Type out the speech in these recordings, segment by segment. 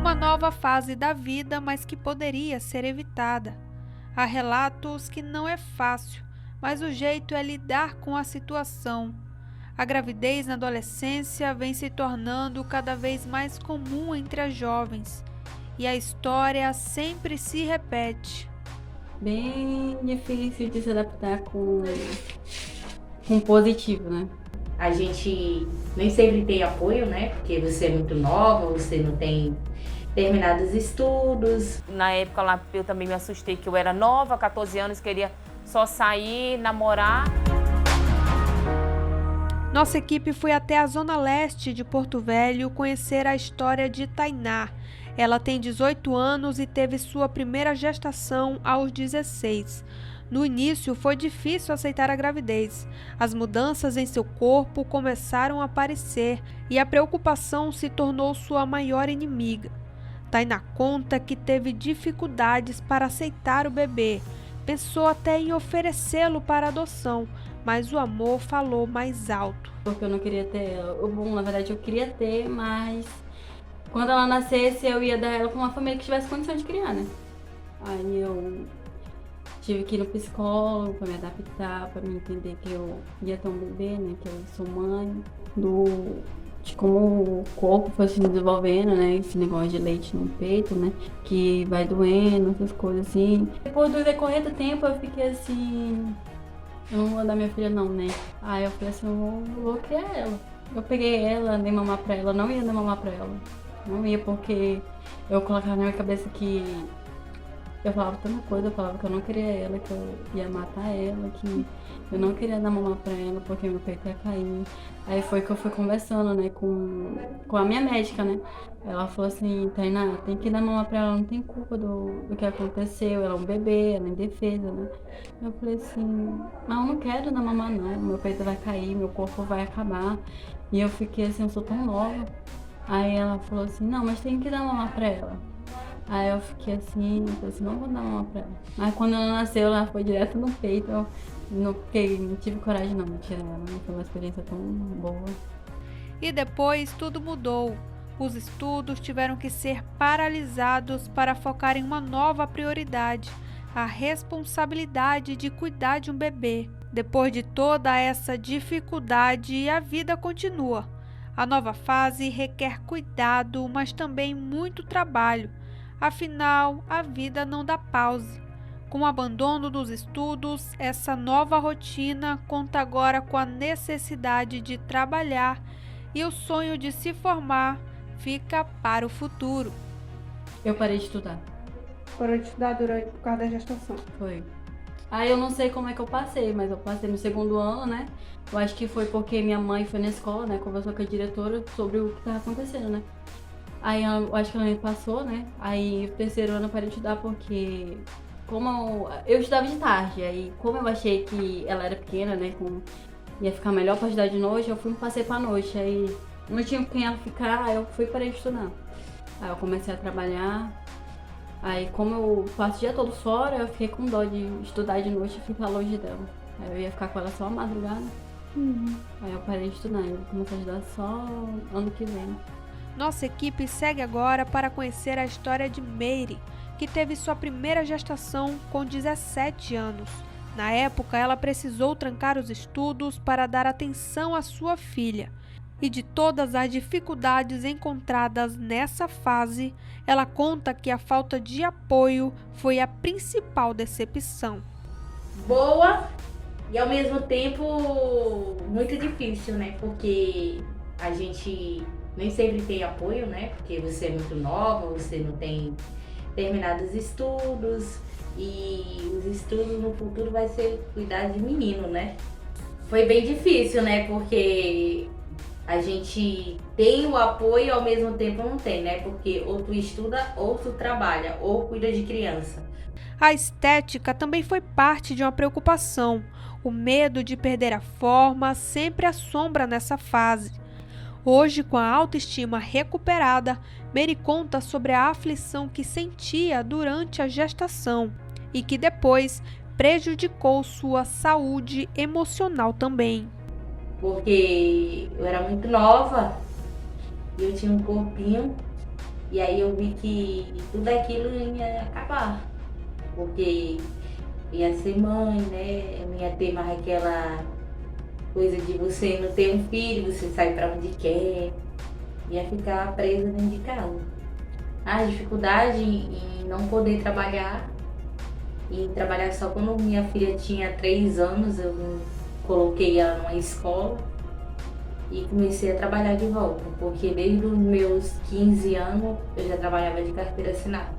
Uma nova fase da vida, mas que poderia ser evitada. Há relatos que não é fácil, mas o jeito é lidar com a situação. A gravidez na adolescência vem se tornando cada vez mais comum entre as jovens, e a história sempre se repete. Bem difícil de se adaptar com positivo, né? A gente nem sempre tem apoio, né? Porque você é muito nova, você não tem terminados estudos. Na época lá eu também me assustei, que eu era nova, 14 anos, queria só sair, namorar. Nossa equipe foi até a zona leste de Porto Velho conhecer a história de Tainá. Ela tem 18 anos e teve sua primeira gestação aos 16. No início foi difícil aceitar a gravidez. As mudanças em seu corpo começaram a aparecer e a preocupação se tornou sua maior inimiga. Tainá conta que teve dificuldades para aceitar o bebê. Pensou até em oferecê-lo para adoção, mas o amor falou mais alto. Porque eu não queria ter ela. Bom, na verdade eu queria ter, mas quando ela nascesse eu ia dar ela para uma família que tivesse condição de criar, né? Aí eu tive que ir no psicólogo para me adaptar, para me entender que eu ia ter um bebê, né? Que eu sou mãe, de como o corpo foi se desenvolvendo, né? Esse negócio de leite no peito, né? Que vai doendo, essas coisas assim. Depois do decorrer do tempo eu fiquei assim, eu não vou dar minha filha não, né? Aí eu falei assim, eu vou criar ela. Eu peguei ela, dei mamar pra ela, não ia dar mamar pra ela. Não ia porque eu colocava na minha cabeça que eu falava tanta coisa, eu falava que eu não queria ela, que eu ia matar ela, que eu não queria dar mamar pra ela porque meu peito ia cair. Aí foi que eu fui conversando, né, com a minha médica, né? Ela falou assim, Tainá, tem que dar mamar pra ela, não tem culpa do que aconteceu, ela é um bebê, ela é indefesa, né? Eu falei assim, mas eu não quero dar mamar não, meu peito vai cair, meu corpo vai acabar. E eu fiquei assim, eu sou tão nova. Aí ela falou assim, não, mas tem que dar mamar pra ela. Aí eu fiquei assim, não vou dar mamar pra ela. Mas quando ela nasceu, ela foi direto no peito, eu não tive coragem não de tirar ela, né? Foi uma experiência tão boa. E depois tudo mudou. Os estudos tiveram que ser paralisados para focar em uma nova prioridade, a responsabilidade de cuidar de um bebê. Depois de toda essa dificuldade, a vida continua. A nova fase requer cuidado, mas também muito trabalho. Afinal, a vida não dá pausa. Com o abandono dos estudos, essa nova rotina conta agora com a necessidade de trabalhar e o sonho de se formar fica para o futuro. Eu parei de estudar. Parou de estudar por causa da gestação. Foi. Aí eu não sei como é que eu passei, mas eu passei no segundo ano, né? Eu acho que foi porque minha mãe foi na escola, né? Conversou com a diretora sobre o que estava acontecendo, né? Aí eu acho que ela me passou, né? Aí o terceiro ano eu parei de estudar porque como eu estudava de tarde, aí como eu achei que ela era pequena, né? Ia ficar melhor pra estudar de noite, eu passei pra noite. Aí não tinha com quem ela ficar, aí eu fui e parei de estudar. Aí eu comecei a trabalhar. Aí como eu passo o dia todo fora, eu fiquei com dó de estudar de noite e ficar longe dela. Aí eu ia ficar com ela só à madrugada. Aí eu parei de estudar, eu comecei a estudar só ano que vem. Nossa equipe segue agora para conhecer a história de Meire, que teve sua primeira gestação com 17 anos. Na época, ela precisou trancar os estudos para dar atenção à sua filha. E de todas as dificuldades encontradas nessa fase, ela conta que a falta de apoio foi a principal decepção. Boa e ao mesmo tempo muito difícil, né? Porque a gente nem sempre tem apoio, né? Porque você é muito nova, você não tem terminados estudos e os estudos no futuro vai ser cuidar de menino, né? Foi bem difícil, né? Porque a gente tem o apoio e ao mesmo tempo não tem, né? Porque ou tu estuda, ou tu trabalha, ou cuida de criança. A estética também foi parte de uma preocupação. O medo de perder a forma sempre assombra nessa fase. Hoje, com a autoestima recuperada, Meire conta sobre a aflição que sentia durante a gestação e que depois prejudicou sua saúde emocional também. Porque eu era muito nova e eu tinha um corpinho E aí eu vi que tudo aquilo ia acabar, porque ia ser mãe, né? Eu não ia ter mais aquela coisa de você não ter um filho, você sai pra onde quer, ia ficar presa dentro de casa. A dificuldade em não poder trabalhar, e trabalhar só quando minha filha tinha 3 anos, eu coloquei ela numa escola e comecei a trabalhar de volta, porque desde os meus 15 anos eu já trabalhava de carteira assinada.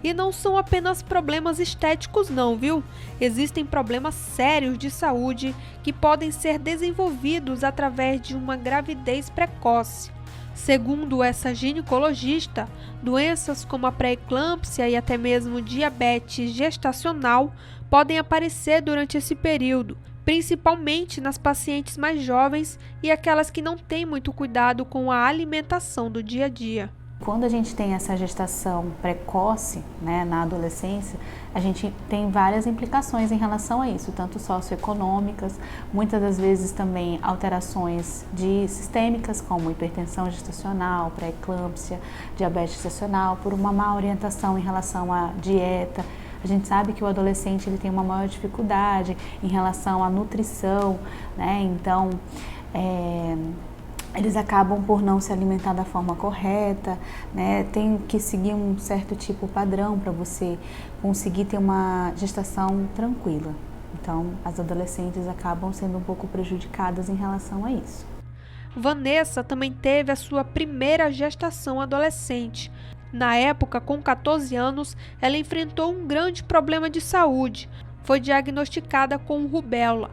E não são apenas problemas estéticos não, viu? Existem problemas sérios de saúde que podem ser desenvolvidos através de uma gravidez precoce. Segundo essa ginecologista, doenças como a pré-eclâmpsia e até mesmo diabetes gestacional podem aparecer durante esse período, principalmente nas pacientes mais jovens e aquelas que não têm muito cuidado com a alimentação do dia a dia. Quando a gente tem essa gestação precoce, né, na adolescência, a gente tem várias implicações em relação a isso, tanto socioeconômicas, muitas das vezes também alterações sistêmicas, como hipertensão gestacional, pré-eclâmpsia, diabetes gestacional, por uma má orientação em relação à dieta. A gente sabe que o adolescente ele tem uma maior dificuldade em relação à nutrição, né, então eles acabam por não se alimentar da forma correta, né? Tem que seguir um certo tipo padrão para você conseguir ter uma gestação tranquila. Então, as adolescentes acabam sendo um pouco prejudicadas em relação a isso. Vanessa também teve a sua primeira gestação adolescente. Na época, com 14 anos, ela enfrentou um grande problema de saúde. Foi diagnosticada com rubéola.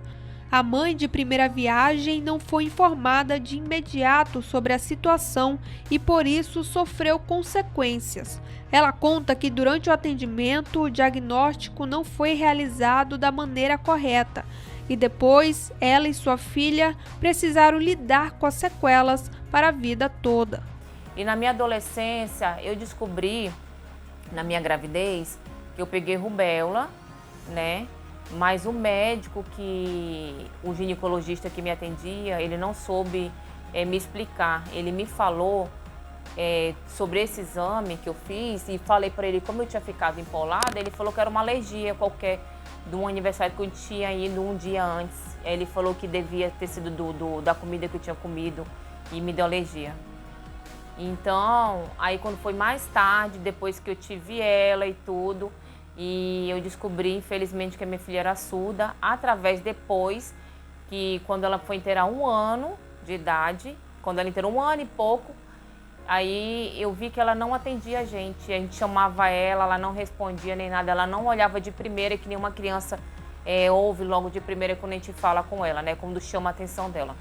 A mãe de primeira viagem não foi informada de imediato sobre a situação e por isso sofreu consequências. Ela conta que durante o atendimento o diagnóstico não foi realizado da maneira correta e depois ela e sua filha precisaram lidar com as sequelas para a vida toda. E na minha adolescência eu descobri, na minha gravidez, que eu peguei rubéola, né? Mas o médico, o ginecologista que me atendia, ele não soube me explicar. Ele me falou sobre esse exame que eu fiz e falei para ele como eu tinha ficado empolada. Ele falou que era uma alergia qualquer de um aniversário que eu tinha ido um dia antes. Ele falou que devia ter sido da comida que eu tinha comido e me deu alergia. Então, aí quando foi mais tarde, depois que eu tive ela e tudo, e eu descobri, infelizmente, que a minha filha era surda, através depois que quando ela foi inteirar 1 ano de idade, quando ela inteirou 1 ano e pouco, aí eu vi que ela não atendia a gente chamava ela não respondia nem nada, ela não olhava de primeira, que nenhuma criança ouve logo de primeira quando a gente fala com ela, né, quando chama a atenção dela.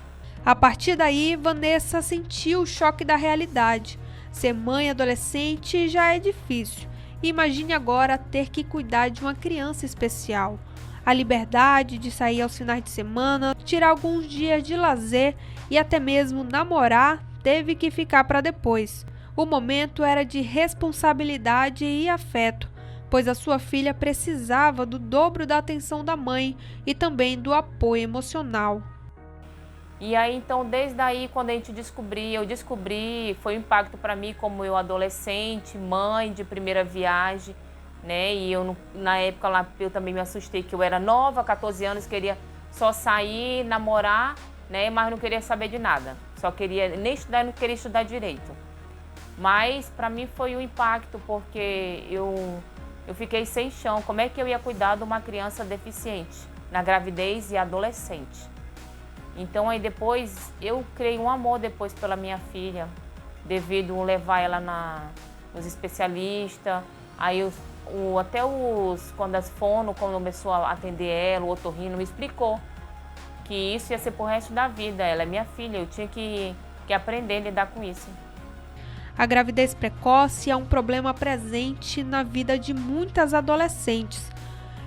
A partir daí, Vanessa sentiu o choque da realidade. Ser mãe adolescente já é difícil. Imagine agora ter que cuidar de uma criança especial. A liberdade de sair aos finais de semana, tirar alguns dias de lazer e até mesmo namorar teve que ficar para depois. O momento era de responsabilidade e afeto, pois a sua filha precisava do dobro da atenção da mãe e também do apoio emocional. E aí, então, desde aí, quando eu descobri, foi um impacto para mim como eu adolescente, mãe de primeira viagem, né? E eu, na época lá, eu também me assustei que eu era nova, 14 anos, queria só sair, namorar, né? Mas não queria saber de nada. Só queria nem estudar, não queria estudar direito. Mas para mim foi um impacto porque eu fiquei sem chão. Como é que eu ia cuidar de uma criança deficiente na gravidez e adolescente? Então aí depois eu criei um amor depois pela minha filha, devido a levar ela nos especialistas. Aí quando as fono, quando começou a atender ela, o otorrino me explicou que isso ia ser pro resto da vida. Ela é minha filha, eu tinha que aprender a lidar com isso. A gravidez precoce é um problema presente na vida de muitas adolescentes.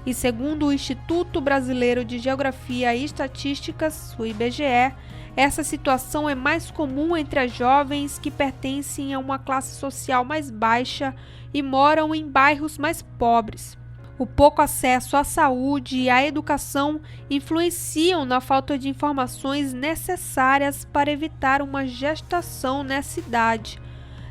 E segundo o Instituto Brasileiro de Geografia e Estatísticas, o IBGE, essa situação é mais comum entre as jovens que pertencem a uma classe social mais baixa e moram em bairros mais pobres. O pouco acesso à saúde e à educação influenciam na falta de informações necessárias para evitar uma gestação nessa idade.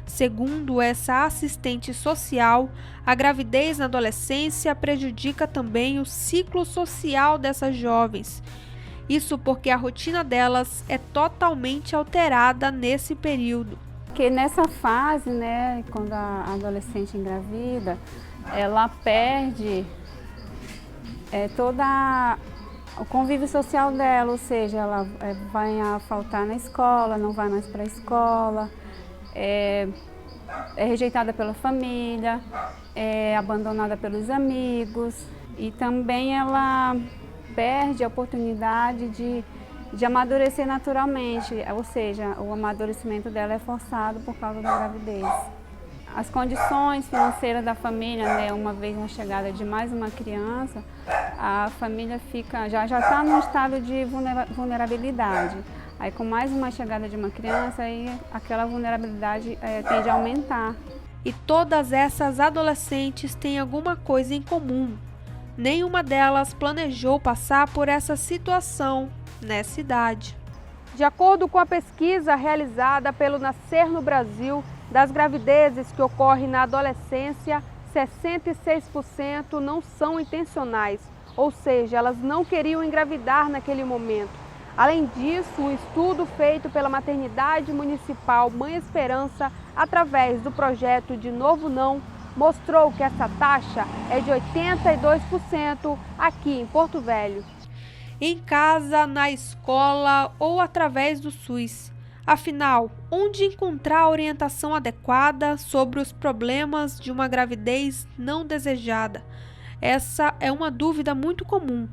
Segundo essa assistente social, a gravidez na adolescência prejudica também o ciclo social dessas jovens. Isso porque a rotina delas é totalmente alterada nesse período. Porque nessa fase, né, quando a adolescente engravida, ela perde toda o convívio social dela, ou seja, ela vai faltar na escola, não vai mais para a escola, é rejeitada pela família, é abandonada pelos amigos e também ela perde a oportunidade de amadurecer naturalmente, ou seja, o amadurecimento dela é forçado por causa da gravidez. As condições financeiras da família, né, uma vez na chegada de mais uma criança, a família já está num estado de vulnerabilidade. Aí com mais uma chegada de uma criança, aí aquela vulnerabilidade tende a aumentar. E todas essas adolescentes têm alguma coisa em comum. Nenhuma delas planejou passar por essa situação nessa idade. De acordo com a pesquisa realizada pelo Nascer no Brasil, das gravidezes que ocorrem na adolescência, 66% não são intencionais, ou seja, elas não queriam engravidar naquele momento. Além disso, um estudo feito pela Maternidade Municipal Mãe Esperança, através do projeto de Novo Não, mostrou que essa taxa é de 82% aqui em Porto Velho. Em casa, na escola ou através do SUS. Afinal, onde encontrar a orientação adequada sobre os problemas de uma gravidez não desejada? Essa é uma dúvida muito comum.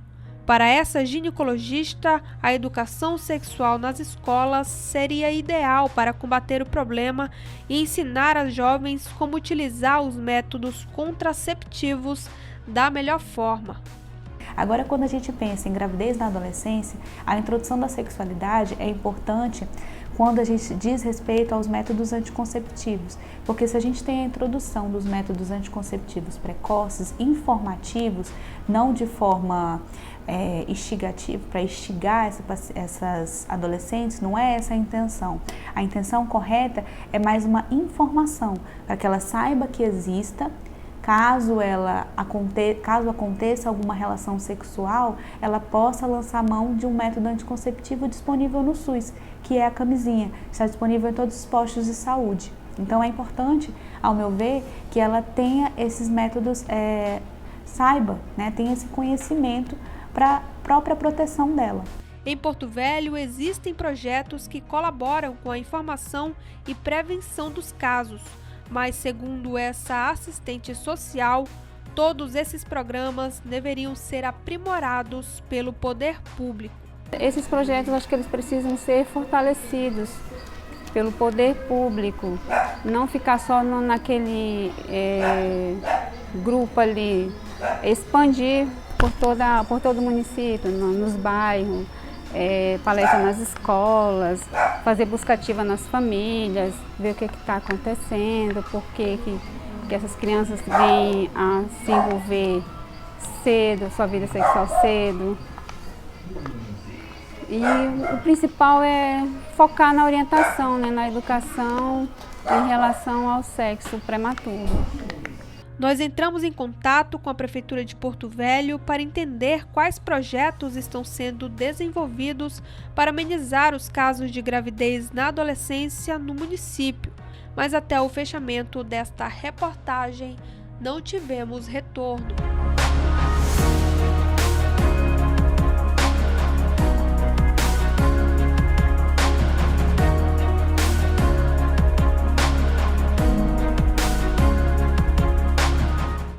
Para essa ginecologista, a educação sexual nas escolas seria ideal para combater o problema e ensinar as jovens como utilizar os métodos contraceptivos da melhor forma. Agora, quando a gente pensa em gravidez na adolescência, a introdução da sexualidade é importante quando a gente diz respeito aos métodos anticonceptivos, porque se a gente tem a introdução dos métodos anticonceptivos precoces, informativos, não de forma instigativa, para instigar essas adolescentes, não é essa a intenção. A intenção correta é mais uma informação, para que ela saiba que exista. Caso aconteça alguma relação sexual, ela possa lançar mão de um método anticonceptivo disponível no SUS, que é a camisinha. Está disponível em todos os postos de saúde. Então é importante, ao meu ver, que ela tenha esses métodos, saiba, né, tenha esse conhecimento para a própria proteção dela. Em Porto Velho, existem projetos que colaboram com a informação e prevenção dos casos. Mas, segundo essa assistente social, todos esses programas deveriam ser aprimorados pelo poder público. Esses projetos, acho que eles precisam ser fortalecidos pelo poder público, não ficar só naquele grupo ali, expandir por todo o município, nos bairros, palestra nas escolas, fazer busca ativa nas famílias, ver o que está acontecendo, por que essas crianças vêm a se envolver cedo, sua vida sexual cedo. E o principal é focar na orientação, né, na educação em relação ao sexo prematuro. Nós entramos em contato com a Prefeitura de Porto Velho para entender quais projetos estão sendo desenvolvidos para amenizar os casos de gravidez na adolescência no município. Mas até o fechamento desta reportagem, não tivemos retorno.